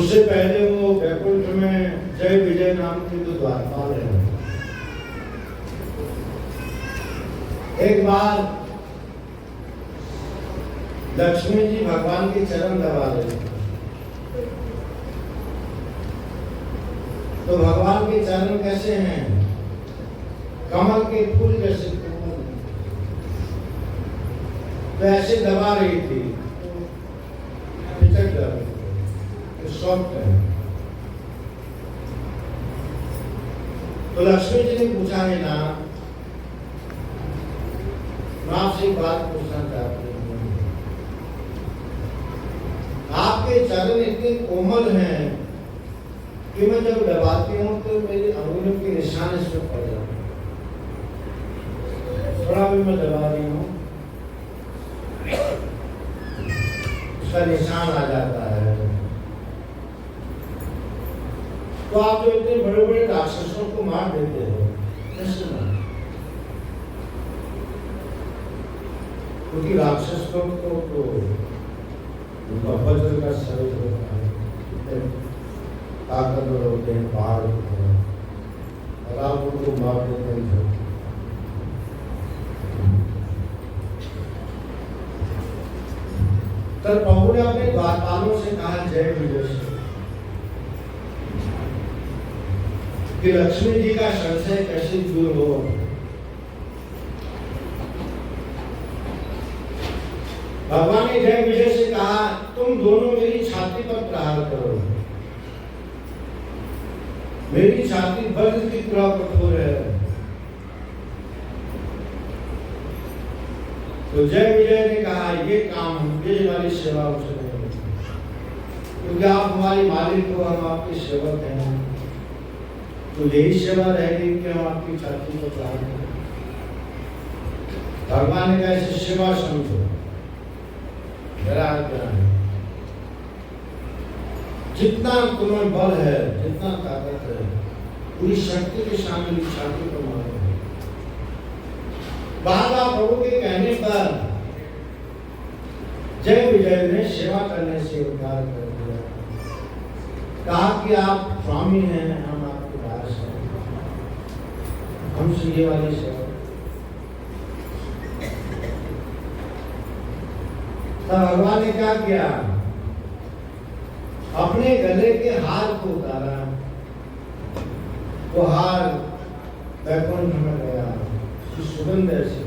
उससे पहले वो वैकुंठ में जय विजय नाम के जो द्वारपाल है, एक बार लक्ष्मी जी भगवान के चरण दबा रहे थे, तो भगवान के चरण कैसे हैं? कमल के फूल जैसे कोमल, तो ऐसे दबा रही थी, पिचक रही थी, सॉफ्ट है। तो लक्ष्मी जी ने पूछा है ना, मैं आपसे एक बात पूछना चाहती हूँ, आपके चरण इतने कोमल हैं कि मैं जब दबाती हूँ तो मेरी अंगुलियों के निशान इसमें पड़ जाते हैं। थोड़ा भी मैं दबा रही हूँ, उसका निशान आ जाता है। तो आप जो इतने बड़े बड़े राक्षसों को मार देते हो, कैसे मार? क्योंकि राक्षस लोग तो उनका वज्र का शरीर होता है, ताकतवर होते हैं, पहाड़ होते हैं, और आप उनको मार देते हैं। तब प्रभु ने अपने द्वारपालों से कहा जय विजय से, कि लक्ष्मी जी का संशय कैसे दूर हो। भगवान ने जय विजय से कहा, तुम दोनों मेरी छाती पर प्रहार करो। मेरी छाती वज्र की तरह कठोर है। तो जय विजय ने कहा, ये काम, ये वाली सेवा उसे नहीं, क्योंकि आप हमारी मालिक हो, हम आपके सेवक हैं, तो यही सेवा रहेगी कि हम आपकी छाती को प्रहार करें। भगवान ने कहा, इसे सेवा समझो, जितना तुम्हें बल है, जितना ताकत है, पूरी शक्ति के सामने छाती को मारो। बाबा प्रभु के कहने पर जय विजय ने सेवा करने से इनकार कर दिया, कहा कि आप स्वामी हैं, हम आपके दास हैं, हमसे ये वाली सेवा। तब भगवान ने क्या किया? अपने गले के हार को उतारा, वो हार वैकुंठ में गया, उसकी सुगंध ऐसी,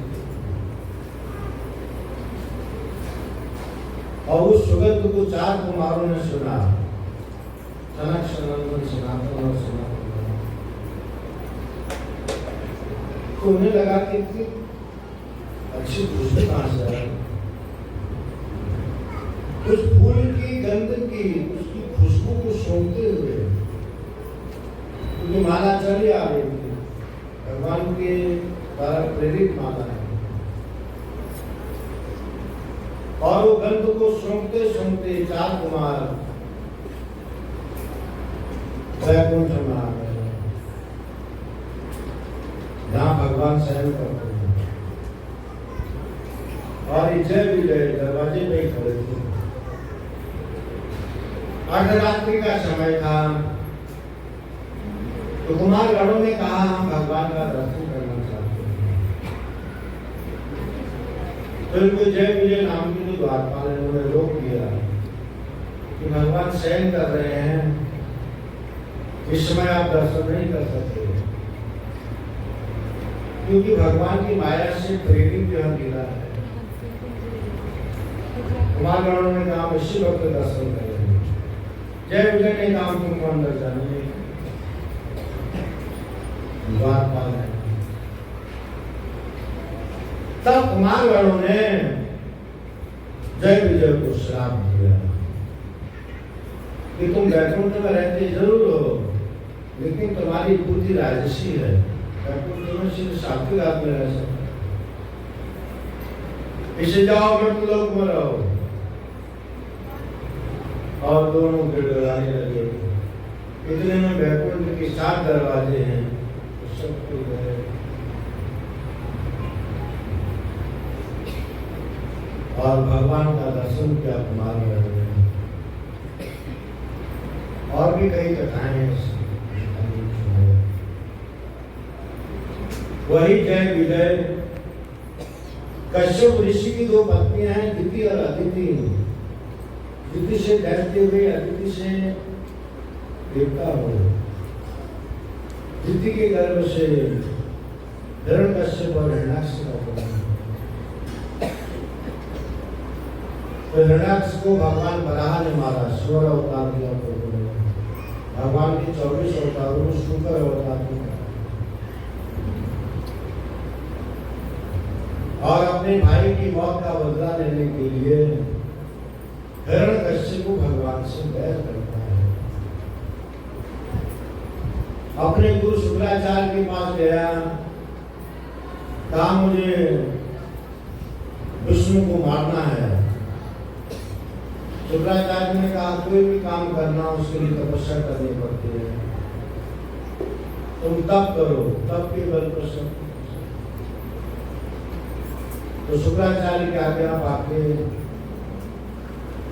और उस सुगंध को 4 कुमारों ने सुना, सनक सनंदन सनातन और सनातन। तो उन्हें लगा कि इतनी अच्छी खुशबू कहां से आई? उस फूल की गंध की, उसकी खुशबू को सूंघते हुए, क्योंकि माला चली आ रही थी, भगवान के द्वारा प्रेरित माला है, और वो गंध को सूंघते सूंघते 4 कुमार वैकुंठ में आ गए, जहाँ भगवान शयन करते हैं। और जय विजय दरवाजे पे खड़े थे। अर्धरात्रि का समय था, तो कुमार गणों ने कहा, हम भगवान का दर्शन करना चाहते हैं। तो इनको जय विजय नाम की जो द्वारपाल है, उन्होंने रोक दिया कि भगवान शयन कर रहे हैं, इस समय आप दर्शन नहीं कर सकते, क्योंकि भगवान की माया से प्रेरित यह लीला है। कुमार गणों ने कहा, इसी वक्त दर्शन करेंगे। जय विजय ने कहा, तुमको अंदर जाने द्वारपाल है। तब कुमार गणों ने जय विजय को श्राप दिया कि तुम वैकुंठ में रहते जरूर हो, लेकिन तुम्हारी बुद्धि राजसी है, वैकुंठ में सिर्फ सात्विक आदमी रह सकते, इसे जाओ मृत्यु लोक में रहो। और दोनों गिड़गिड़ाने लगे। इतने में वैकुंठ के 7 दरवाजे हैं, तो सब खुल गए, और भगवान का दर्शन किया कुमार गणों ने। और भी कई कथाएं वही जय विजय। कश्यप ऋषि की दो पत्नियां हैं, दिति और अदिति। दिति से दैत्य हुए, अदिति से देवता हुए। दिति के गर्भ से हिरण्यकश्यप और हिरण्याक्ष का उत्पन्न। तो हिरण्याक्ष को भगवान वराह ने मारा, 16 अवतार दिया प्रभु ने। भगवान के 24 अवतारों में शुक्र अवतार दिया और अपने भाई की मौत का बदला लेने के लिए हिरण्यकश्यप को भगवान से बैर करता है। अपने गुरु शुक्राचार्य के पास गया, कहा मुझे विष्णु को मारना है। शुक्राचार्य ने कहा कोई भी काम करना उसके लिए तपस्या करनी पड़ती है, तुम तप करो, तप के बल पर सब। तो शुक्राचार्य की आज्ञा पाके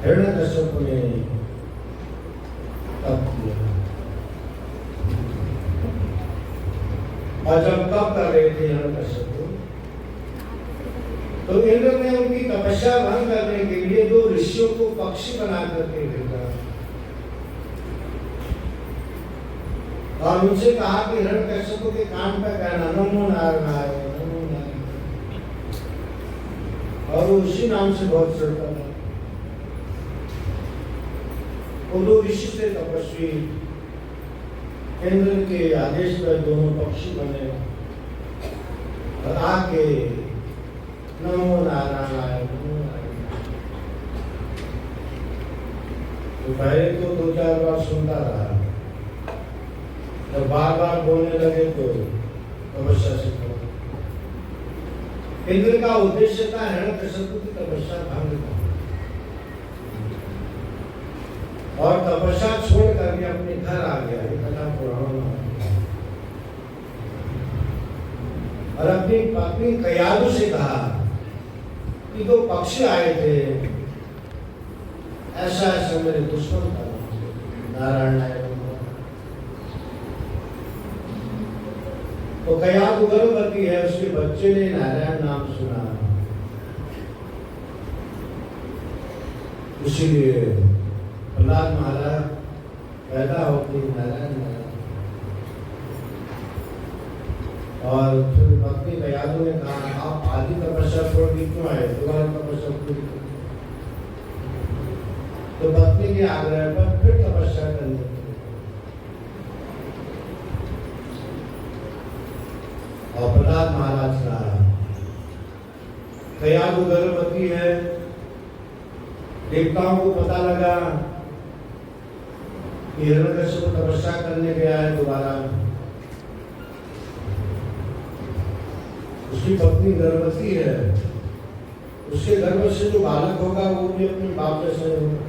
हिरण्यकश्यप ने तप किया। और जब तप कर रहे थे हिरण्यकश्यप तो इंद्र ने उनकी तपस्या भंग करने के लिए 2 ऋषियों को पक्षी बना करके भेजा और उनसे कहा कि हिरण्यकश्यप के कान पर कहना नमो नारायण, नमो नारायण। और वो उसी नाम से बहुत चलता था। वो 2 ऋषि थे तपस्वी, इंद्र के आदेश पर दोनों पक्षी बने और आके नमो नारायण, नमो नारायण। तो पहले तो 2-4 बार सुनता रहा, जब बार बार बोलने लगे तो तपस्या से इंद्र का उद्देश्य था हिरण्यकश्यप की तपस्या भंग करना और तपस्या छोड़ करके अपने घर आ गया। ये कथा पुराण में और अपनी पत्नी कयादु से कहा कि 2 पक्षी आए थे, ऐसा ऐसा मेरे दुश्मन था, नारायण नारायण। तो कयादु गर्भवती है, उसके बच्चे ने नारायण नाम सुना, इसीलिए प्रहलाद महाराज पैदा होते नारायण नारायण। और फिर पत्नी कयादु ने कहा आप आदि तपस्या छोड़ दी क्यों आए, दोबारा तपस्या पूरी। तो पत्नी के आग्रह पर फिर तपस्या करने और प्रहलाद महाराज का कयादु गर्भवती है। देवताओं को पता लगा कि हिरण्यकश्यप तपस्या करने गया है दोबारा, उसकी पत्नी गर्भवती है, उसके गर्भ से जो बालक होगा वो भी अपने बाप जैसे होगा।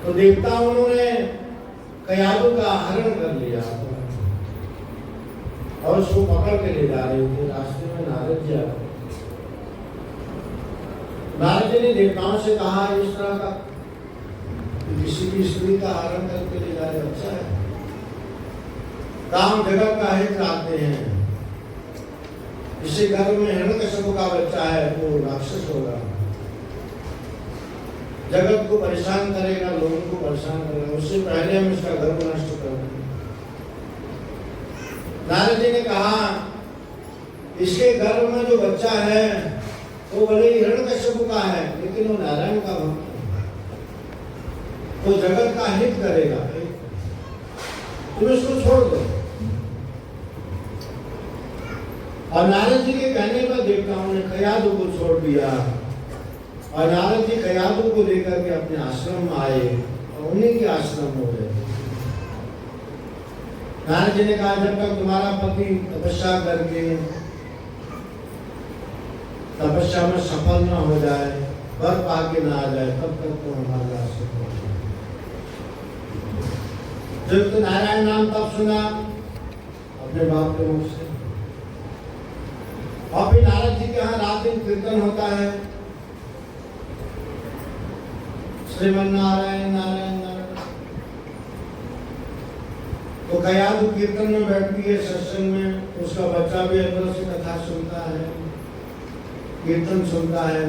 तो देवता उन्होंने कयादु का हरण कर लिया और उसको पकड़ के ले जा रहे थे। रास्ते में नारद जी आए। नारद जी ने देवताओं से कहा इस तरह का किसी की स्त्री का हरण करके ले जा रहे, अच्छा है, काम जगत का हित चाहते हैं। इसी घर में हिरण्यकश्यप का बच्चा है, वो राक्षस होगा, जगत को परेशान करेगा, लोगों को परेशान करेगा, उससे पहले हम इसका गर्भ नष्ट कर देंगे। नारद जी ने कहा इसके गर्भ में जो बच्चा है वो भले ही हिरण्यकश्यप का है, लेकिन वो नारायण का भक्त है, वो जगत का हित करेगा, तुम इसको छोड़ दो। और नारद जी के कहने पर देवताओं ने कयादु को छोड़ दिया और नारद जी कयादु को लेकर के अपने आश्रम में आए और उन्हीं के आश्रम में गए। नारद जी ने कहा जब तक तुम्हारा पति तपस्या करके तपस्या में सफल न हो जाए, वर पाके ना आ जाए, तब तक तो हमारे आश्रम में। जब तो नारायण नाम तब सुना अपने बाप के मुख से। और फिर नारद जी के यहाँ रात दिन कीर्तन होता है, श्रीमन नारायण नारायण नारायण। तो कयादु कीर्तन में बैठती है सत्संग में, उसका बच्चा भी अंदर से कथा सुनता है, कीर्तन सुनता है।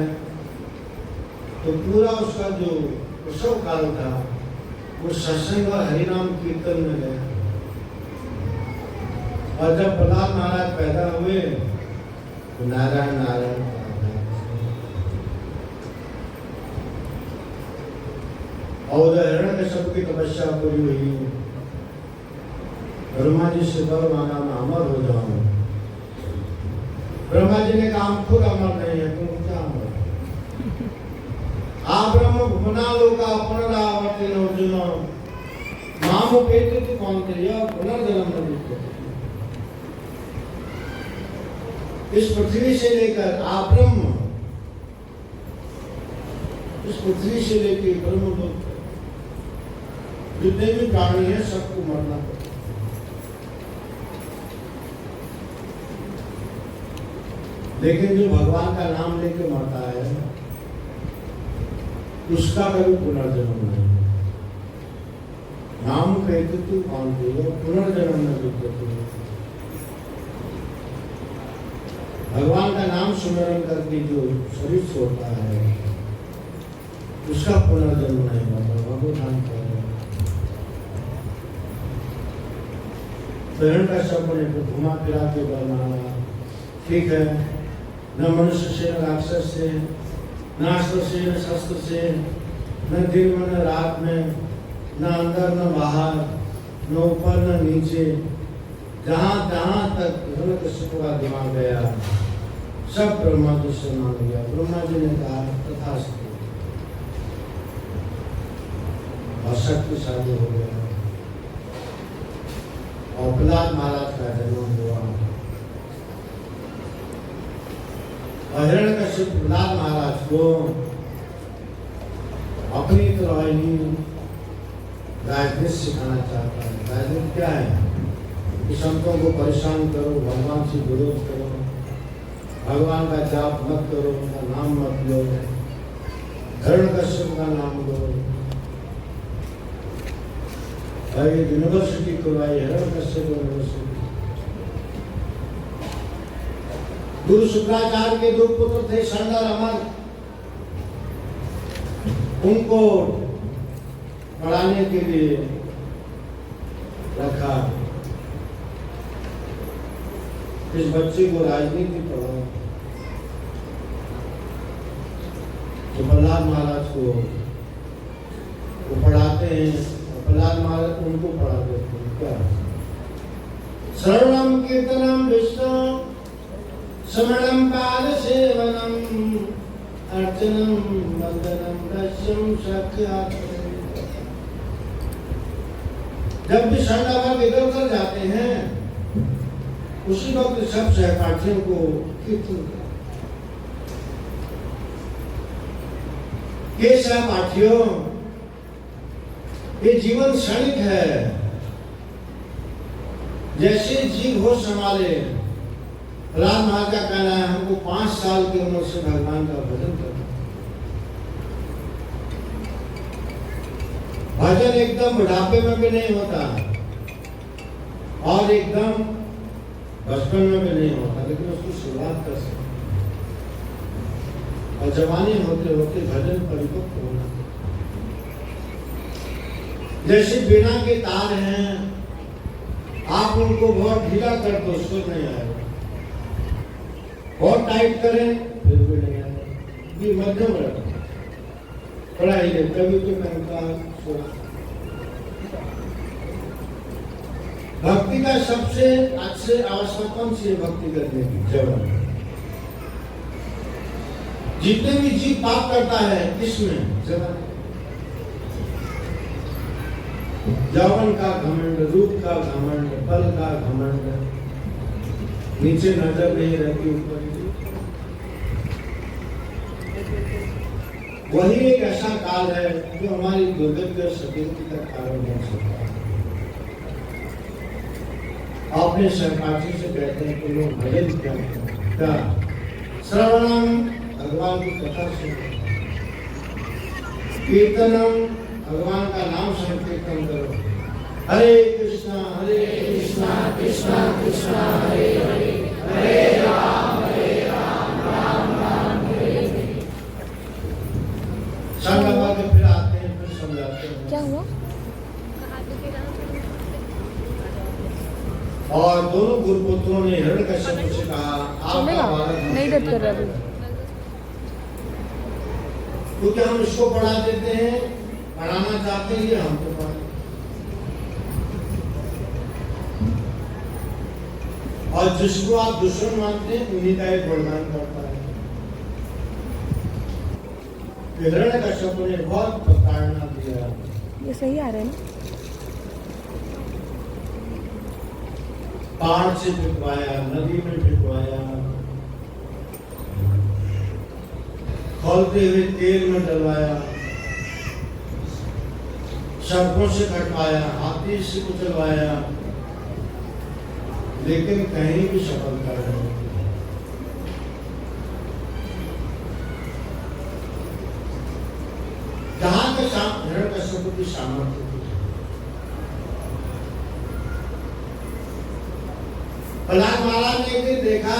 तो पूरा उसका जो उत्सव काल था वो सत्संग और हरिनाम कीर्तन में गया। और जब प्रहलाद महाराज पैदा हुए तो नारायण नारायण और हिरण्यकश्यप की तपस्या पूरी हुई। ब्रह्मा जी से वर मांगा मैं अमर हो जाऊं। ब्रह्मा जी ने कहा खुद अमर नहीं है, तुम क्या अमर? आप ब्रह्म भुवना लोका पुनरावर्ति अर्जुन माम उपेति तु कौन्तेय पुनर्जन्म न विद्यते। इस पृथ्वी से लेकर आप ब्रह्म, इस पृथ्वी से लेकर ब्रह्म लोक जितने भी प्राणी हैं सबको मरना पड़ता। लेकिन जो भगवान का नाम लेके मरता है उसका कभी पुनर्जन्म नहीं। नाम कहते तू कौन थे पुनर्जन्म न विद्यते। भगवान का नाम स्मरण करके जो शरीर छोड़ता है उसका पुनर्जन्म नहीं होता। भगवान का हिरण्यकश्यप ने तो घुमा फिरा के बरमाना, ठीक है, न मनुष्य से न राक्षस से, न अस्त्र से न शस्त्र से, न दिन में न रात में, न अंदर न बाहर, न ऊपर न नीचे, जहाँ जहाँ तक हिरण्यकश्यप का दिमाग गया सब ब्रह्मा जी से मान लिया। ब्रह्मा जी ने कहा तथास्तु, और शक्तिशाली हो गया। और प्रहलाद महाराज का जन्म हुआ। और हिरण्यकश्यप प्रहलाद महाराज को अपनी तरह ही राजनीति सिखाना चाहता है। राजनीति क्या है कि संतों को परेशान करो, भगवान से विरोध करो, भगवान का जाप मत करो, उनका नाम मत लो, हिरण्यकश्यप का नाम लो। यूनिवर्सिटी खुलवाई, हिरण्यकश्यप यूनिवर्सिटी। गुरु शुक्राचार्य के दो पुत्र थे शंड और अमर, उनको पढ़ाने के लिए रखा। इस बच्चे को राजनीति पढ़ाओ। तो प्रहलाद महाराज को वो पढ़ाते हैं। प्रहलाद महाराज उनको पढ़ा देते हैं। क्या श्रवणम कीर्तनम विष्णु स्मरणम पाद सेवनम अर्चनम वंदनम दस्यम साक्षात्। जब भी शंडावर इधर उधर जाते हैं उसी वक्त सब सहपाठियों को कीर्तन के सहपाठियों, ये जीवन क्षणिक है। जैसे जीव होश संभाले, प्रहलाद महाराज का कहना है हमको 5 साल की उम्र से भगवान का भजन करना। भजन एकदम बुढ़ापे में भी नहीं होता और एकदम बचपन में भी नहीं होता, लेकिन उसकी शुरुआत कर सकते और जवानी होते होते भजन परिपक्व होना। जैसे बिना के तार हैं, आप उनको बहुत ढीला कर दो उसको नहीं आएगा, बहुत टाइट करें फिर भी नहीं आएगा। ये मध्यम रखो, थोड़ा ही कभी तो कहता। भक्ति का सबसे अच्छे आवश्यक कौन सी है? भक्ति करने की जवन। जितने भी जीव पाप करता है किसमें? जवन। जवन का घमंड, रूप का घमंड, बल का घमंड, नीचे नजर नहीं रहती ऊपर। वही एक ऐसा काल है जो हमारी दुर्गति और सतीर्थ का कारण बन सकता है। अपने सहपाठी से कहते हैं कि लोग भजन क्या श्रवणम, भगवान की कथा सुनो। कीर्तनम, भगवान का नाम संकीर्तन करो। हरे कृष्णा कृष्णा कृष्णा हरे हरे, हरे राम राम राम हरे हरे। सब लगा के फिर आते हैं, फिर समझाते हैं। क्या हुआ? और दोनों गुरुपुत्रों ने हिरण्यकश्यप से कहा, आपका बालक नहीं दर्द कर रहा अभी, क्योंकि हम इसको पढ़ा देते हैं, पढ़ाना चाहते हैं, ये हमको पढ़ा। और जिसको आप दुश्मन मानते हैं उन्हीं का एक बलिदान करता है। हिरण्यकश्यप ने बहुत प्रताड़ना दिया। ये सही आ रहा है ना? पहाड़ से फिटवाया, नदी में फिटवाया, खौलते हुए तेल में डलवाया, सर्पों से कटवाया, हाथी से कुचलवाया, लेकिन कहीं भी सफलता नहीं। जहां तक हिरण्यकश्यप की सामर्थ्य थी, प्रहलाद महाराज ने एक दिन देखा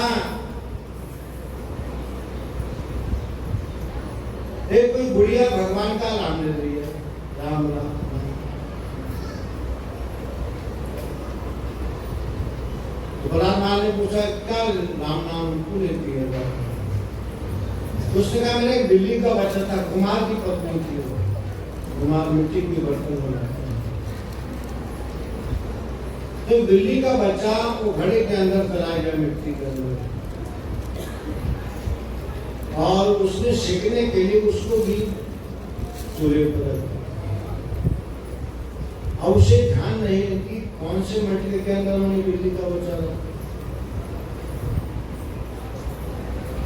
एक कोई बुढ़िया भगवान का नाम ले रही है, राम राम। तो प्रहलाद महाराज ने पूछा, क्या नाम क्यों लेती है? उसने कहा, मेरे एक बिल्ली का बच्चा था, कुमार की पत्नी थी वो, कुमार मिट्टी की बर्तन बनाते हैं, तो बिल्ली का बच्चा वो घड़े के अंदर चला गया, मिट्टी के अंदर, और उसने सीखने के लिए उसको भी चूल्हे पर रखा। अब उसे ध्यान नहीं है कि कौन से मटके के अंदर उन्होंने बिल्ली का बच्चा रखा।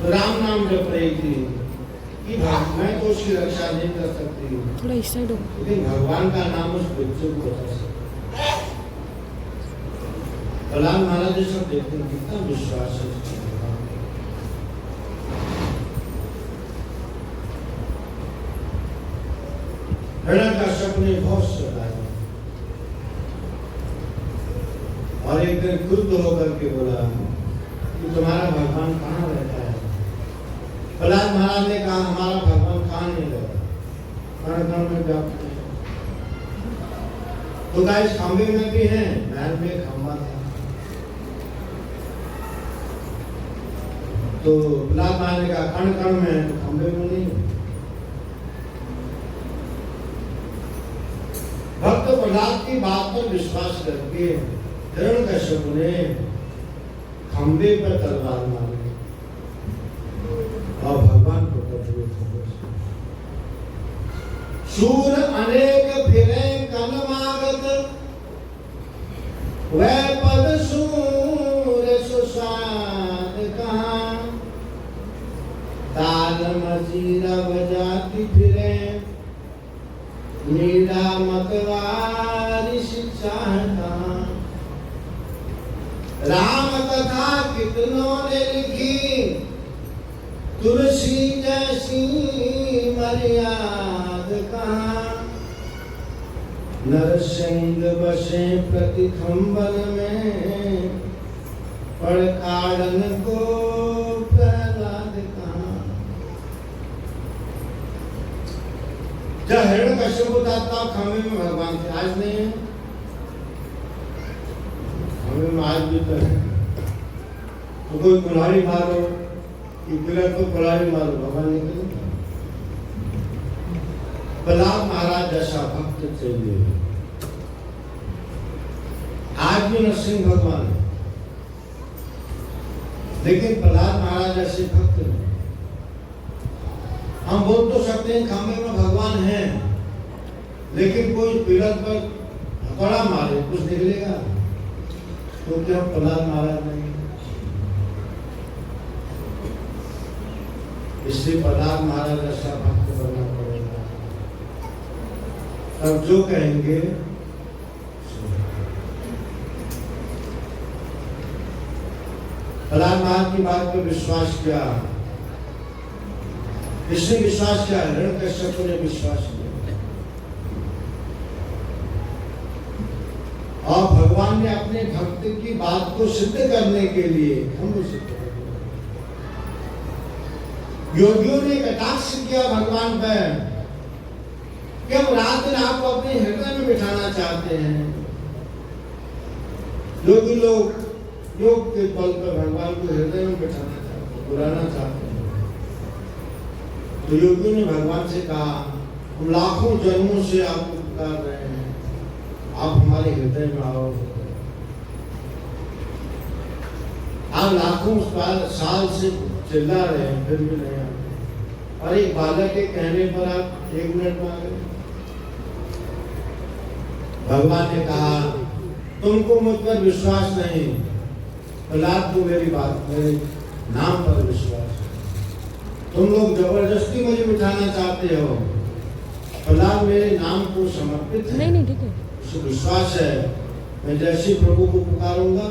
तो राम नाम जप रही थी कि मैं तो उसकी रक्षा नहीं कर सकती, थोड़ा इस साइड हो, लेकिन भगवान का नाम उस बच्चे को बचा सकता है। प्रहलाद महाराज जी सब देखते हैं, कितना विश्वास है। हिरण्यकश्यप ने बहुत सताया और एक दिन क्रुद्ध होकर के बोला कि तुम्हारा भगवान कहाँ रहता है? प्रहलाद महाराज ने कहा, हमारा भगवान कहाँ नहीं रहता, कण में व्याप्त है। तो गाइस खंबे में भी है, महल में खंबा था। तो प्रहलाद महाराज ने कहा, कण कण में, तो खंबे में नहीं। भक्त प्रहलाद की बात पर विश्वास करके हिरण्यकश्यप ने खंबे पर तलवार मारी और भगवान को कटोरे थे। शूर अनेक फिरे कलमागत, वह पद सूर सुसाद कहाँ, ताल मजीरा बजाती फिरे, मीरा मतवारी शिक्षा कहाँ। राम कथा कितनों ने लिखी, तुलसी जैसी मर्याद कहाँ। नरसिंह बसे प्रति खंबन में, पड़काड़न को प्रहलाद कहाँ। जब हिरण्यकश्यप होता था खंबे में भगवान थे, आज नहीं है। खंबे में आज भी तो है। तो कोई कुल्हाड़ी मारो कि पिलर को कुल्हाड़ी मारो, भगवान निकले। प्रहलाद महाराज जैसा भक्त चाहिए। आज भी नरसिंह भगवान है, लेकिन प्रहलाद महाराज जैसे भक्त नहीं। हम बोल तो सकते हैं खंबे में भगवान है, लेकिन कोई पिलर पर हथौड़ा मारे कुछ निकलेगा, तो क्या प्रहलाद महाराज नहीं? इसलिए प्रहलाद महाराज ऐसा भक्त बनना पड़ेगा। अब जो कहेंगे प्रहलाद महाराज की बात पर विश्वास किया, इसने विश्वास किया, हिरण्यकश्यप ने विश्वास किया। भगवान ने अपने भक्त की बात को सिद्ध करने के लिए हमको सिद्ध कर दिया। योगियों ने कटाक्ष किया भगवान पर कि हम रात दिन आपको अपने हृदय में बिठाना चाहते हैं। योगी लोग योग के बल पर भगवान को हृदय में बिठाना चाहते हैं, बुलाना चाहते हैं। तो योगियों ने भगवान से कहा, हम लाखों जन्मों से आपको पुकार रहे हैं, आप हमारे हृदय में आओ। आप लाखों साल से चिल्ला रहे हैं, फिर भी नहीं आते। और एक बालक के कहने पर आप 1 मिनट में आ गए। भगवान ने कहा, तुमको मुझ पर विश्वास नहीं, प्रहलाद को मेरी बात, मेरे नाम पर विश्वास है। तुम लोग जबरदस्ती मुझे बिठाना चाहते हो। प्रहलाद मेरे नाम को समर्पित है, नहीं ठीक है, उसे विश्वास है। मैं जैसे प्रभु को पुकारूंगा,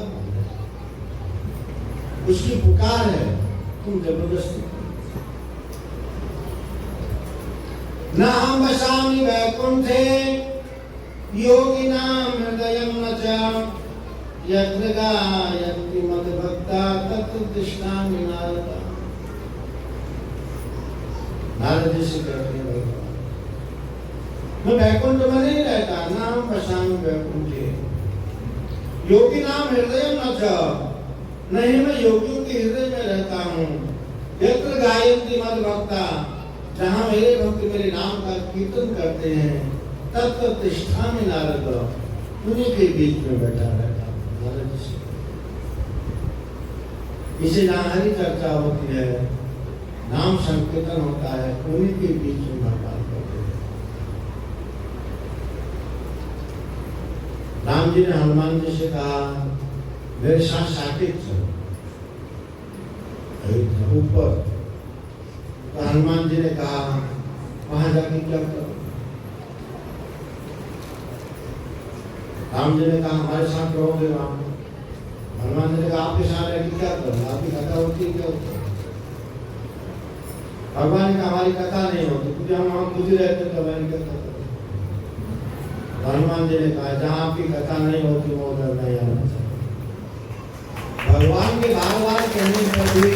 उसकी पुकार है, तुम जबरदस्ती। न हम वसामि वैकुंठे योगिनां हृदयं न च यत्र गायन्ति मद्भक्ता तत्र तिष्ठामि नारद। नारद जी से कहते हैं भगवान, मैं वैकुंठ में नहीं रहता, न हम वसामि वैकुंठे योगिनां हृदयं न च, नहीं मैं योगियों के हृदय में रहता हूँ। यत्र गायन्ति मद्भक्ता, जहाँ मेरे भक्त मेरे नाम का कीर्तन करते हैं, तत्र तिष्ठामि नारद, उन्हीं के बीच में बैठा रहता हूँ। नारद जी इसे जहाँ हरी चर्चा होती है, नाम संकीर्तन होता है, उन्हीं के बीच में भगवान करते हैं। राम जी ने हनुमान जी से कहा, मेरे साथ साकेत चलो ऊपर। तो हनुमान जी ने कहा, वहां जाके क्या करो? राम जी ने कहा, हमारे साथ रहोगे राम। हनुमान जी ने कहा, आपके साथ रहकर क्या करो? आपकी कथा होती है क्या होती है? भगवान ने कहा, हमारी कथा नहीं होती, क्योंकि हम वहां खुद ही रहते तो मैंने क्या कथा। हनुमान जी ने कहा, जहाँ आपकी कथा नहीं होती वो उधर नहीं आना चाहिए। भगवान के बार बार कहने पर भी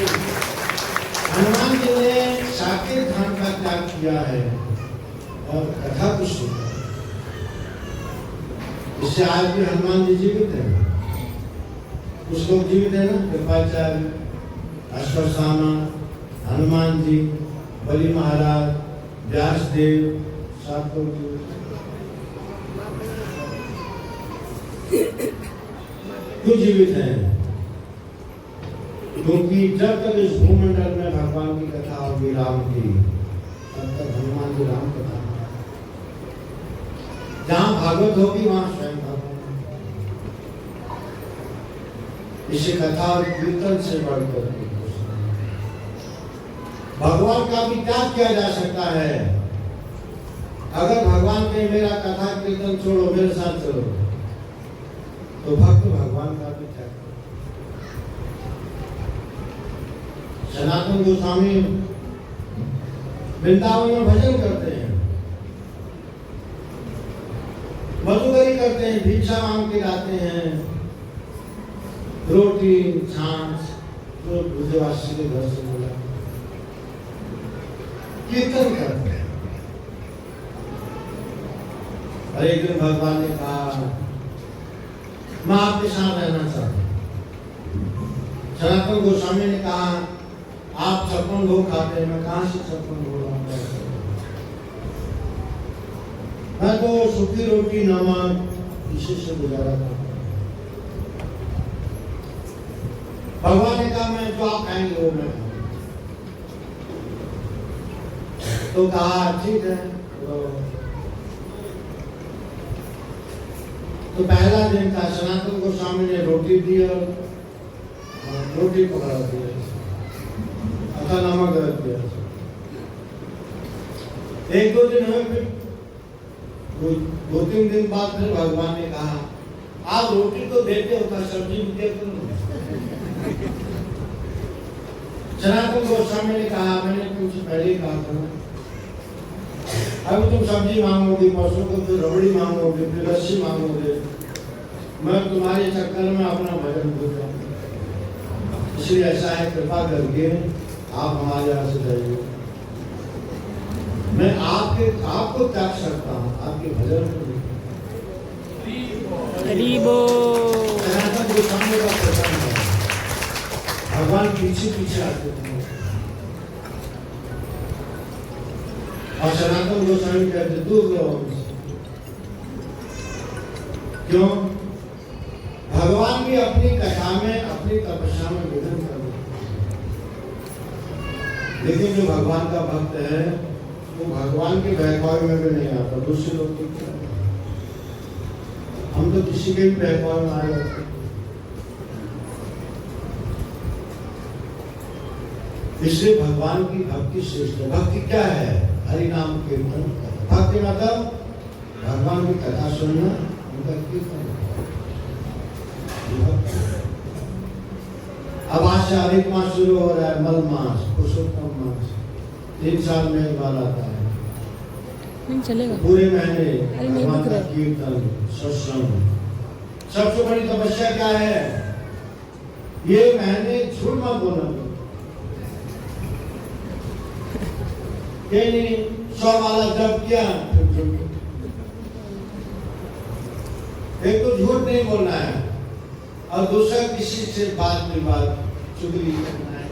हनुमान जी ने साकेत धाम का त्याग किया है और कथा को सुना। इससे आज भी हनुमान जी जीवित है। कुछ लोग जीवित है ना, कृपाचार्य, अश्वत्थामा, हनुमान जी, बलि महाराज, व्यासदेव, सात लोग जीवित। क्यों जीवित हैं? क्योंकि जब तक इस भूमंडल में भगवान की कथा होगी राम की, तब तक हनुमान जी राम कथा। जहाँ भागवत होगी वहां स्वयं भगवान। इसे कथा और कीर्तन से बढ़कर भगवान का भी त्याग किया जा सकता है। अगर भगवान कहे मेरा कथा कीर्तन छोड़ो, मेरे साथ चलो, तो भक्त भगवान का भी त्याग। सनातन गोस्वामी वृंदावन में भजन करते हैं, मधुकरी करते हैं, भिक्षा मांग के जाते हैं, रोटी छाछ जो ब्रजवासी के घर से मिला, कीर्तन करते हैं। और एक दिन भगवान ने कहा, मैं आपके साथ रहना चाहता हूँ। सनातन गोस्वामी ने कहा, आप 56 भोग खाते हैं, मैं कहाँ से 56 भोग लाऊंगा? मैं तो सूखी रोटी नमक इसी से गुजारा करता हूँ। भगवान ने कहा, मैं जो आप खाएंगे वो मैं खाऊंगा। तो कहा ठीक है। तो पहला दिन था, सनातन गोस्वामी ने रोटी दी और रोटी पकड़ा दिया, अथा नमक रख दिया। 1-2 दिन हुए, फिर 2-3 दिन बाद फिर भगवान ने कहा, आप रोटी तो देते हो, सब्जी भी देते हो। सनातन गोस्वामी ने कहा, मैंने तुमसे पहले ही कहा था, अब तुम सब्जी मांगोगे, परसों को फिर रबड़ी मांगोगे, फिर लस्सी मांगोगे, मैं तुम्हारे चक्कर में अपना भजन भूल जाऊँ, इसलिए ऐसा है, कृपा करके आप हमारे यहाँ से जाइए। मैं आपको त्याग सकता हूँ, आपके भजन को नहीं। सनातन गोस्वामी का प्रसंग है, भगवान पीछे पीछे आते थे और सनातन गोस्वामी कहते दूर रहो हमसे। क्यों? भगवान भी अपनी कथा में, अपनी तपस्या में विघ्न कर देते, लेकिन जो भगवान का भक्त है वो भगवान के बहकावे में भी नहीं आता। दूसरे लोग ठीक है, हम तो किसी के भी बहकावे में आ जाते। इसलिए भगवान की भक्ति श्रेष्ठ है। भक्ति क्या है? हरि नाम कीर्तन। भक्ति मतलब भगवान की कथा सुनना, उनका कीर्तन। अब आज से अधिक मास शुरू हो रहा है, मल मास, पुरुषोत्तम मास, 3 साल में एक बार आता है। नहीं चलेगा, पूरे महीने अरे नहीं भगवान दिख का रहा है। कीर्तन, सत्संग। सबसे बड़ी तपस्या क्या है? ये महीने झूठ मत बोलना। नहीं 100 माला जप किया, एक तो झूठ नहीं बोलना है और दूसरा किसी से बात विवाद चुगली करना है,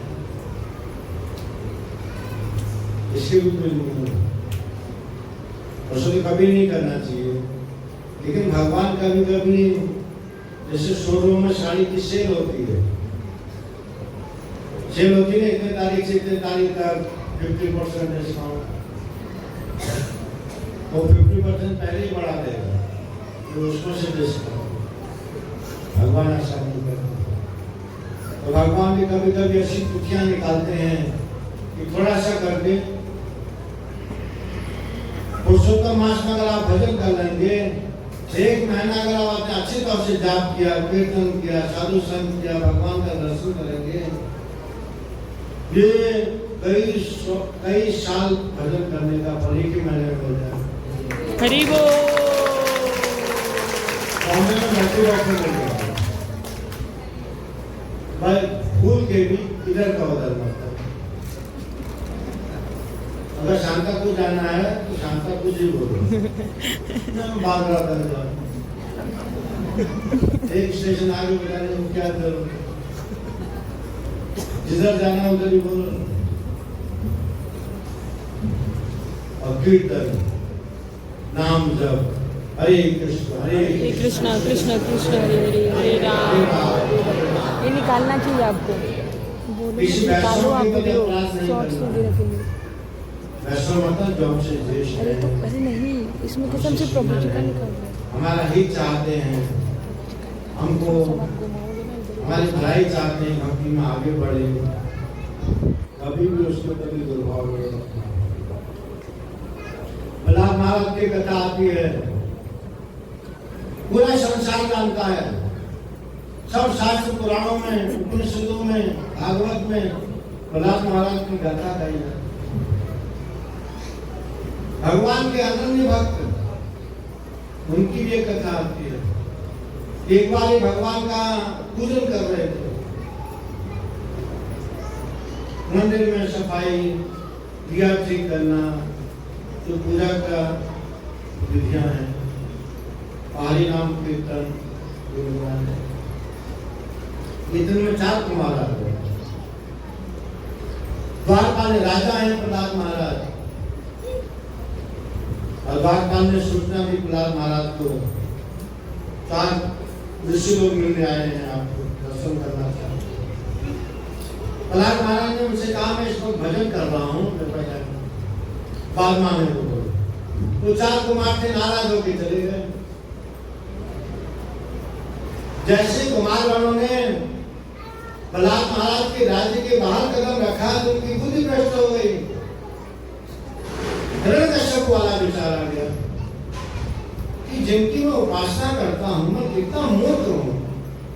इसके भी कोई नहीं, उसको कभी नहीं करना चाहिए। लेकिन भगवान कभी कभी, जैसे शोरूम में साड़ी की सेल होती है, सेल होती है इतने तारीख से इतने तारीख तक 50% डिस्काउंट, वो 50% पहले ही बढ़ा देगा, तो उसमें से डिस्काउंट। भगवान ऐसा नहीं करते, तो भगवान भी कभी कभी ऐसी कुतियां निकालते हैं कि थोड़ा सा करके पुरुषोत्तम मास में अगर आप भजन कर लेंगे, 1 महीना अगर आप आपने अच्छी तरह से जाप किया, कीर्तन किया, साधु संत किया, भगवान का दर्शन करेंगे, ये कई साल भजन करने का फल एक ही महीने में हो जाए। हरि बोल। भाई भूल के भी इधर का उधर मत। अगर शांता को जाना है तो शांता को जी बोलो, बात रहा था एक स्टेशन आगे बताने को क्या करो, जिधर जाना है उधर ही बोलो। और कीर्तन, नाम जप, हरे कृष्ण कृष्ण कृष्ण कृष्ण हरे हरे, हरे राम। ये निकालना चाहिए आपको, बोलो निकालो आप वीडियो शॉर्ट्स वगैरह के लिए। वैष्णव मतलब जॉब से देश अरे तो अरे नहीं, इसमें कसम से प्रभु जी का निकाल रहा है। हमारा हित चाहते हैं, हमको हमारी भलाई चाहते हैं, भक्ति में आगे बढ़े, कभी भी उसको कभी दुर्भाव नहीं। प्रहलाद महाराज की कथा आती है, पूरा संसार जानता है, सब शास्त्र पुराणों में, उपनिषदों में, भागवत में प्रहलाद महाराज की गाथा कही है। भगवान के अनन्य भक्त, उनकी भी एक कथा आती है। एक बार भगवान का पूजन कर रहे थे, मंदिर में सफाई, दिया ठीक करना, जो पूजा का विधियां हैं, हरि नाम कीर्तन, इतने में 4 कुमार आ गए। द्वारपाल राजा हैं प्रहलाद महाराज, और द्वारपाल ने सूचना दी प्रहलाद महाराज को, 4 ऋषि लोग मिलने आए हैं, आपको दर्शन करना चाहते। प्रहलाद महाराज ने उनसे कहा, मैं इस वक्त भजन कर रहा हूँ, बाद में को बोलो। तो 4 कुमार थे, नाराज होकर चले गए। जैसे कुमार वालों ने प्रहलाद महाराज के राज्य के बाहर कदम रखा तो उनकी बुद्धि भ्रष्ट हो गई। हिरण्यकश्यप वाला विचार आ गया कि जिनकी मैं उपासना करता हूं, मैं कितना मूर्ख हूं,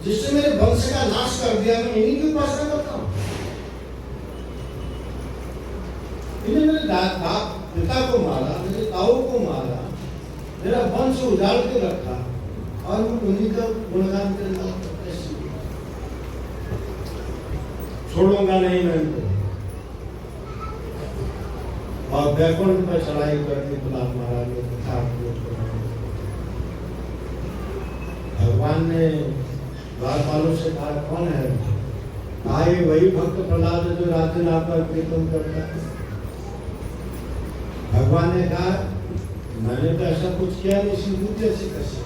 जिससे मेरे वंश का नाश कर दिया, मैं इन्हीं की उपासना करता हूं। इन्हें मेरे बाप पिता को मारा, मेरे ताऊ को मारा, मेरा वंश उजाड़ के रखा, और उन्हीं का गुणगान करना छोड़ूंगा नहीं मैं तो। और बैकुंठ पर चढ़ाई करके प्रहलाद महाराज ने कथा। भगवान ने द्वारपालों से कहा कौन है? कहा ये वही भक्त प्रहलाद जो रात दिन आपका कीर्तन करता है। भगवान ने कहा मैंने तो ऐसा कुछ किया नहीं, सिद्धू जैसे कैसे?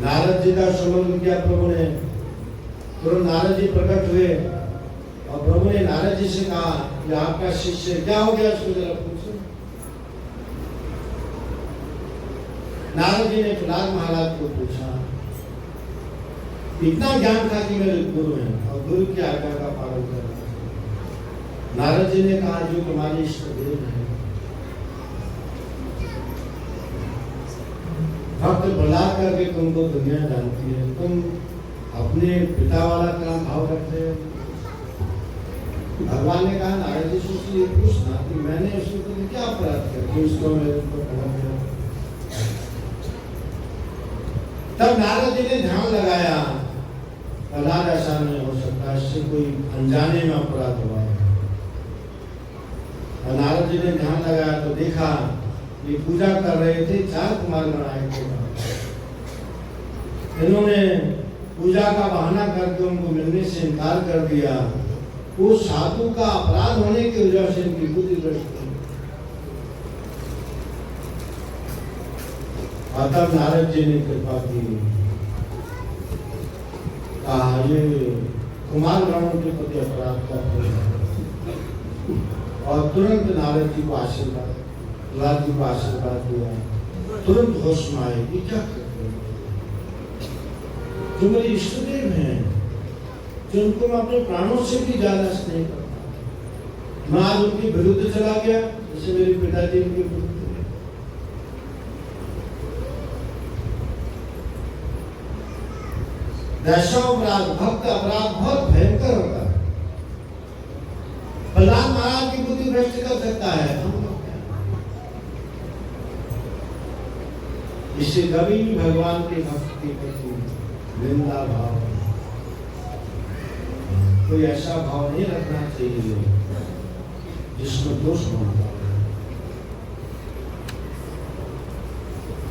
नारद जी का सुमरण किया प्रभु ने, तुरंत नारद जी प्रकट हुए और प्रभु ने नारद जी से कहा कि आपका शिष्य क्या हो गया, उसको जरा पूछो। नारद जी ने प्रहलाद महाराज को पूछा, इतना ज्ञान था कि मेरे गुरु हैं और गुरु की आज्ञा का पालन करना। नारद जी ने कहा जो तुम्हारे इष्ट देव हैं, भक्त बुला करके तुमको दुनिया जानती है, तुम अपने पिता वाला काम भाव रखते हो। भगवान ने कहा नारद जी से ये पूछना कि मैंने उसको तुम्हें क्या अपराध किया कि उसको मेरे को खड़ा किया। तब नारद जी ने ध्यान लगाया, प्रहलाद ऐसा नहीं हो सकता, इससे कोई अनजाने में अपराध हुआ है। और नारद जी ने ध्यान लगाया तो देखा ये पूजा कर रहे थे 4 कुमार बनाए थे। इन्होंने पूजा का बहाना करके उनको मिलने से इनकार कर दिया। उस साधु का अपराध होने की वजह से इनकी बुद्धि भ्रष्ट हुई। और तब नारद जी ने कृपा की, कहा ये कुमार गणों के प्रति अपराध करते हैं। और तुरंत नारद जी को आशीर्वाद, प्रहलाद जी को आशीर्वाद दिया। तुरंत होश में आए कि क्या करते हैं, जो मेरे इष्ट देव हैं, जिनको मैं अपने प्राणों से भी ज्यादा स्नेह करता हूं, मैं आज उनके विरुद्ध चला गया जैसे मेरे पिताजी उनके विरुद्ध। वैष्णव अपराध, भक्त अपराध बहुत भयंकर होता है। प्रहलाद महाराज की बुद्धि भ्रष्ट कर सकता है, हम लोग क्या? इससे कभी भी भगवान के भक्त के प्रति निंदा भाव, कोई ऐसा भाव नहीं रखना चाहिए जिसमें दोष बनता है।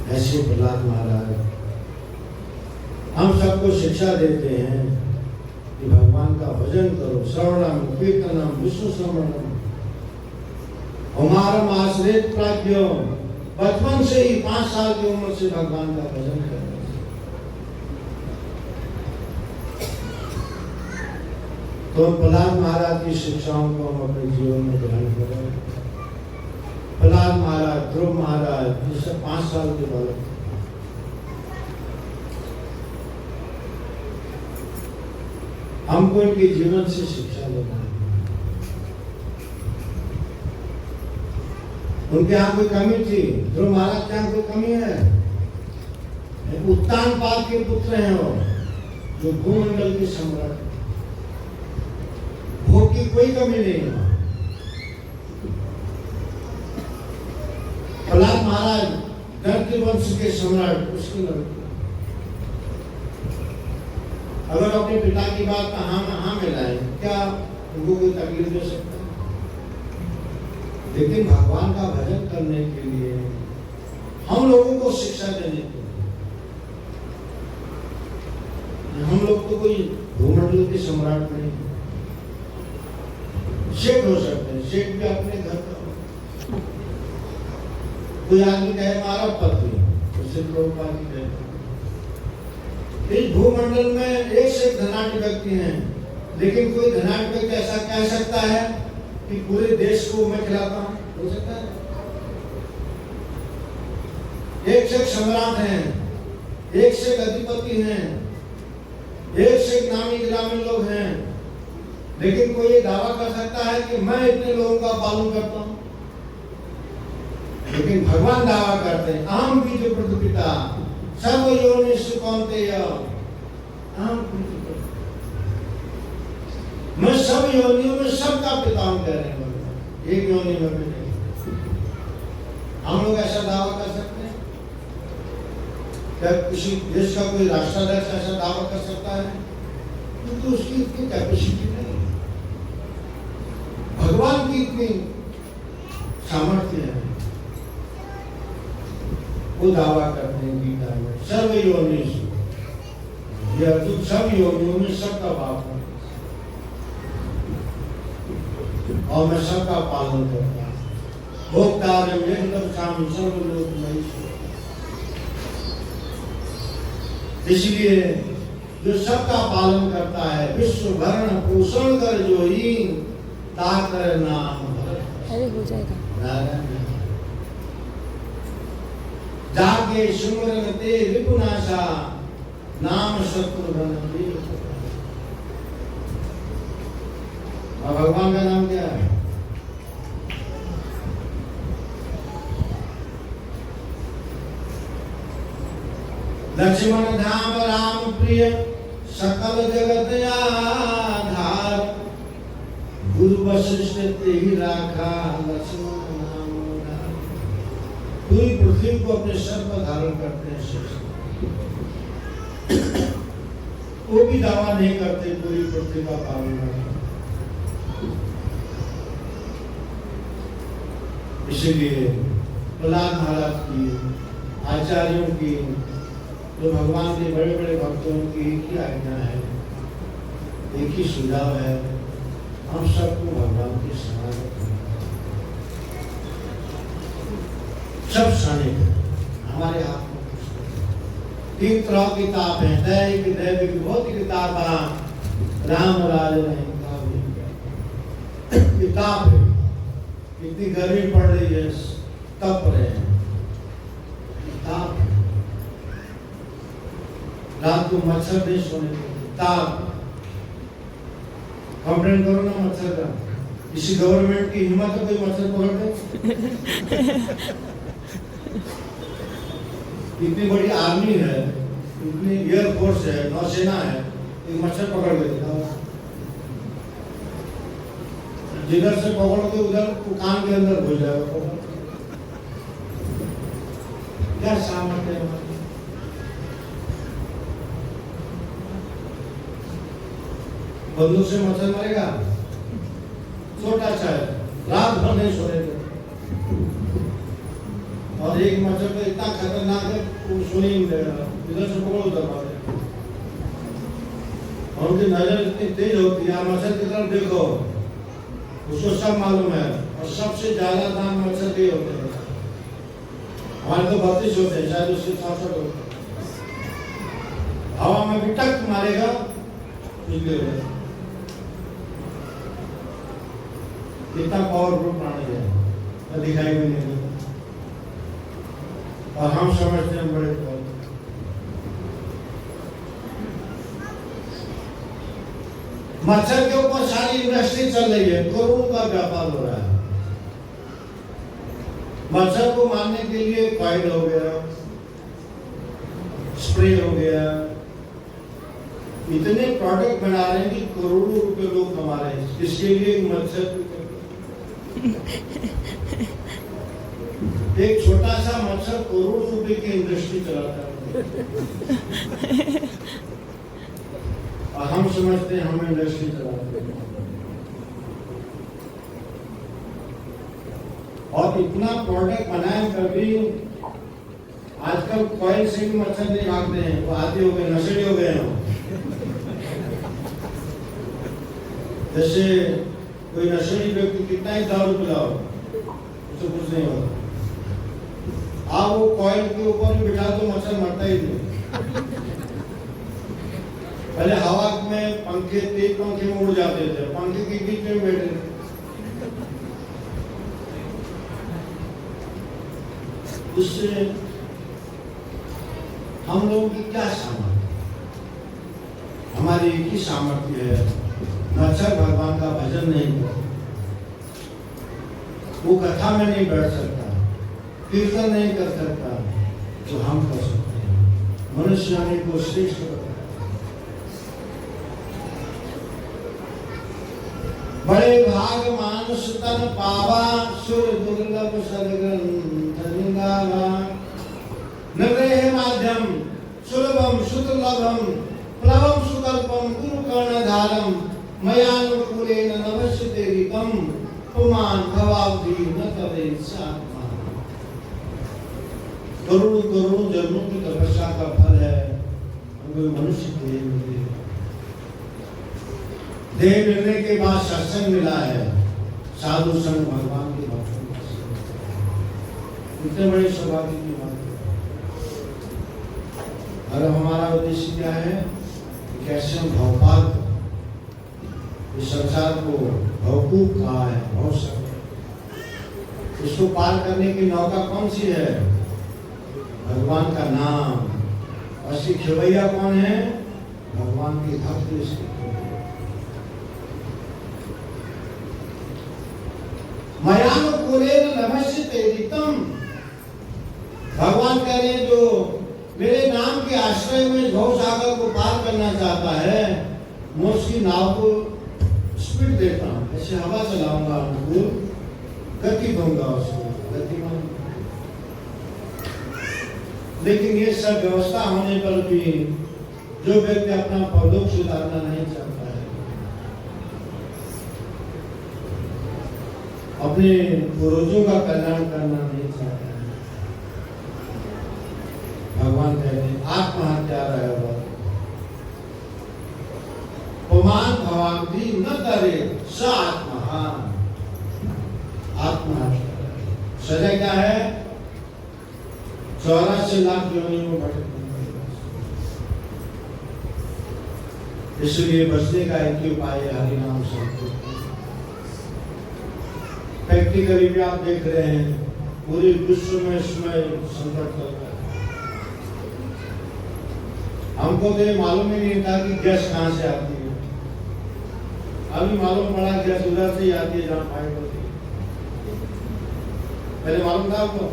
ऐसे प्रहलाद महाराज हम सबको शिक्षा देते हैं कि भगवान का भजन करो, श्रवणम कीर्तनम विष्णु श्रवणम। हमारा आश्रित प्राज्ञो बचपन से ही 5 साल की उम्र से भगवान का भजन करना। तो प्रहलाद महाराज की शिक्षाओं को हम अपने जीवन में ग्रहण करें। प्रहलाद महाराज, ध्रुव महाराज, जिससे 5 साल के बालक, हमको इनके जीवन से शिक्षा लेना है। उनके यहाँ कोई कमी थी, ध्रुव महाराज के यहाँ कोई कमी है? उत्तानपाद के पुत्र हैं वो, जो भूमंडल के सम्राट, भोग की कोई कमी नहीं है। प्रहलाद महाराज दर्द वंश के सम्राट, उसके लड़के। अगर अपने पिता की बात का हाँ मिलाए, क्या उनको कोई तकलीफ दे सकता है? लेकिन भगवान का भजन करने के लिए, हम लोगों को शिक्षा देने के लिए, हम लोग तो कोई भूमंडल के सम्राट नहीं, शेख हो सकते हैं, शेख भी अपने घर का। कोई आदमी कहे हमारा पति, उससे प्रभुपाद कहे इस भूमंडल में एक से एक धनाढ्य व्यक्ति हैं, लेकिन कोई धनाढ्य व्यक्ति ऐसा कह सकता है कि पूरे देश को मैं खिलाता हूं? हो सकता है? एक से एक सम्राट हैं, एक से एक अधिपति हैं, एक से एक नामी गिरामी लोग हैं, लेकिन कोई ये दावा कर सकता है कि मैं इतने लोगों का पालन करता हूं? लेकिन भगवान दावा करते हैं, अहम बीज प्रतिपिता सब योनिषु कौन्तेय, मैं सब योनियों में सबका पिता हूं कह रहे हैं, एक योनि में भी नहीं। हम लोग ऐसा दावा कर सकते हैं? क्या किसी देश का कोई राष्ट्राध्यक्ष ऐसा दावा कर सकता है? क्योंकि उसकी इतनी कैपेसिटी नहीं, भगवान की इतनी सामर्थ्य है। वो दावा करते हैं गीता में, सर्व योनिषु, ये अर्जुन सब योनियों में सबका बाप है और मैं सबका पालन करता हूँ। भोक्तारम एकदम शाम सर्वलोक महेश्वर। इसलिए जो सबका पालन करता है, विश्व भरण पोषण कर जो ही ताकर नाम अरे हो जाएगा नारायण जाके सुमरन ते विपुनाशा नाम शत्रुघ्न। और भगवान का नाम क्या है? लक्ष्मण धाम राम प्रिय सकल जगत आधार गुरु वशिष्ठ ते ही राखा लक्ष्मण नाम उधार। पूरी पृथ्वी को अपने सर पर धारण करते हैं श्रेष्ठ। वो भी दावा नहीं करते पूरी पृथ्वी का पालन करते। इसलिए प्रहलाद महाराज की, आचार्यों की, जो भगवान के बड़े बड़े भक्तों की एक ही आज्ञा है, एक ही सुझाव है, हम सबको भगवान की शरण सब शाने हमारे हाथ में। तीन तरह की किताब है, दैविक दैविक भौतिक किताब राम राज किताब है। इतनी गर्मी पड़ रही है, तप रहे हैं, किताब है। रात को मच्छर नहीं सोने ताप। कंप्लेन करो ना मच्छर का, इसी गवर्नमेंट की हिम्मत है कोई मच्छर पकड़ दे? इतनी बड़ी आर्मी है, इतनी एयरफोर्स है, नौसेना है, एक मच्छर पकड़ लेता है। जिधर से पकड़ के उधर कान के अंदर घुस जाएगा। क्या सामर्थ्य है हमारी? बंदूक से मच्छर मरेगा? छोटा सा है, रात भर नहीं सोने देते। और एक मच्छर तो इतना खतरनाक है, वो सोने ही नहीं देगा, इधर से पकड़ो उधर मारे। और उनकी नजर इतनी तेज होती है, मच्छर की तरफ देखो, उसको सब मालूम है। और सबसे ज्यादा दाम मच्छर के होते हैं। हमारे तो 32 होते हैं, शायद उसके 66 होते हैं। हवा में भी टक मारेगा, कितना पावरफुल प्राणी है, दिखाई भी नहीं देता। और हम समझते हैं बड़े मच्छर के ऊपर सारी इंडस्ट्री चल रही है, करोड़ों का व्यापार हो रहा है। मच्छर को मारने के लिए कॉइल हो गया, स्प्रे हो गया, इतने प्रोडक्ट बना रहे हैं कि करोड़ों रुपए लोग कमा रहे हैं। इसके लिए मच्छर एक छोटा सा मच्छर करोड़ों रुपए की इंडस्ट्री चलाता है। और हम समझते हैं हम इंडस्ट्री चलाते हैं। और इतना प्रोडक्ट बनाए कभी आजकल कॉइल से भी मच्छर नहीं भागते हैं, वो आदि हो गए, नशेड़ी हो गए हैं। जैसे कोई नशेड़ी व्यक्ति कितना ही दारू पिलाओ, उससे कुछ नहीं होता। आप वो कॉइल के ऊपर भी बिठा दो, मच्छर मरता ही नहीं। पहले हवा में पंखे, तेज पंखे में उड़ जाते थे, पंखे के बीच में बैठे थे। उससे हम लोगों की क्या सामर्थ्य? हमारी एक ही सामर्थ्य है, मच्छर भगवान का भजन नहीं कर, वो कथा में नहीं बैठ सकता, कीर्तन नहीं कर सकता, जो हम कर सकते हैं। मनुष्य हमें को श्रेष्ठ करता है। बड़े भाग मानुष तन पावा, सुर दुर्लभ सदग्रंथ निगावा। नगरे माध्य सहजम सुलभम सुदुर्लभम प्लवम सुकल्पम गुरु कर्णधारम मयानुकूलेन नभस्यते रितम पुमान भवाब्धि न तदेव सात्मा। करोड़ों करोड़ों जन्मों की तपस्या का फल है हमको मनुष्य देह मिले। देह मिलने के बाद सत्संग मिला है, साधु संग भगवान के भक्तों का संग। इतने बड़े सौभाग्य की बात है। और हमारा उद्देश्य क्या है? कैसे हम भवपात इस संसार को भवकूप कहा है, भव शब्द, इसको पार करने की नौका कौन सी है? भगवान का नाम। और इसकी खिवैया कौन है? भगवान के भक्त। इसके मयानुकूलेन नभस्यते रितम। भगवान कह रहे हैं जो मेरे नाम के आश्रय में भव सागर को पार करना चाहता है, मैं उसकी नाव को स्पीड देता हूँ, ऐसे हवा चलाऊंगा, अनुकूल गति दूंगा उसको, गतिमान। लेकिन ये सब व्यवस्था होने पर भी जो व्यक्ति अपना परलोक सुधारना नहीं चाहता है, अपने पूर्वजों का कल्याण करना नहीं चाहता है, भगवान कहते हैं आत्महत्या रहेगा। पुमान भवाब्धि न करे स आत्मा। आत्महत्या सजा क्या है? 84 लाख योनियों में भटकने। इसलिए बचने का एक ही उपाय है हरि नाम संकीर्तन। प्रैक्टिकली भी आप देख रहे हैं पूरे विश्व में इसमें संकट चल रहा है। हमको तो ये मालूम ही नहीं था कि गैस कहाँ से आती है। अभी मालूम पड़ा गैस उधर से ही आती है जहाँ फाइट होती है। पहले मालूम था आपको?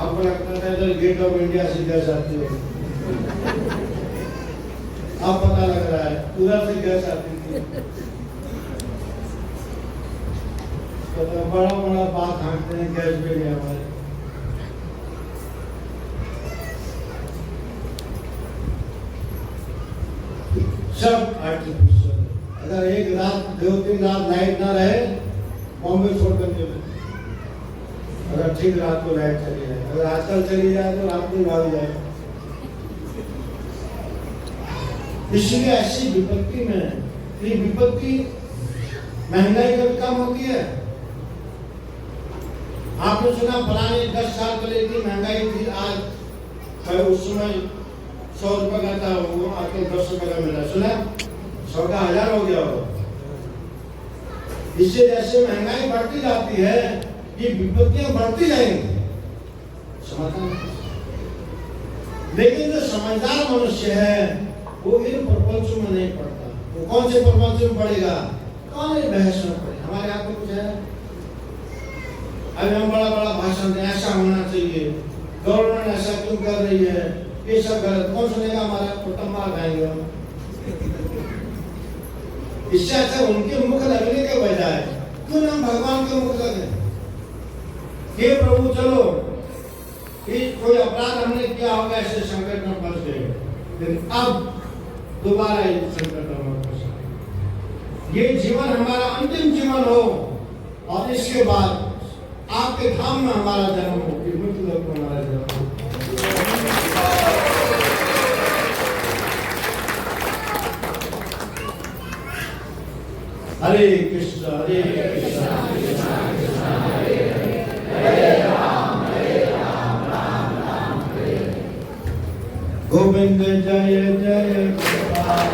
आपको लगता था इधर गेट ऑफ इंडिया से गैस आती है। अब पता लग रहा है उधर से गैस आती थी। तो बड़ा बड़ा बात हाँकते हैं गैस भी नहीं हमारे। सब आर्टिफिशियल। अगर एक रात 2-3 रात लाइट ना रहे, बॉम्बे छोड़कर चले, अगर ठीक रात को लाइट चली जाए, अगर आजकल चली जाए तो रात को भाग जाए। इसलिए ऐसी विपत्ति में, ये विपत्ति महंगाई कभी कम होती है? आपने सुना पुराने 10 साल पहले की महंगाई थी, आज उस समय 100 रुपए का था, वो आजकल 10 रुपए का मिला। सुना 100 का 1000 हो गया हो। इससे जैसे महंगाई बढ़ती जाती है, ये विपत्तियां बढ़ती जाएंगी। समझता है? लेकिन जो समझदार मनुष्य है वो इन प्रपंचों में नहीं पड़ता। वो कौन से प्रपंच में पड़ेगा? कौन है बहस में पड़े? हमारे यहाँ पे कुछ है? अभी हम बड़ा बड़ा भाषण दें, ऐसा होना चाहिए, गवर्नमेंट ऐसा क्यों कर रही है, ये सब गलत। कौन सुनेगा? हमारा कुटुंबा गाएंगे हम। इससे अच्छा उनके मुख लगने के बजाय क्यों हम भगवान के मुख लगे? हे प्रभु चलो, कोई अपराध हमने किया होगा, ऐसे संकट में फंस गए, लेकिन अब दोबारा इस संकट में फंस। ये जीवन हमारा अंतिम जीवन हो और इसके बाद आपके धाम में हमारा जन्म हो, मृत्यु लोक में हमारा जन्म हो। हरे कृष्ण हरे कृष्ण कृष्ण कृष्ण हरे हरे, हरे राम राम राम हरे। गोविंद जय जय गोपाल।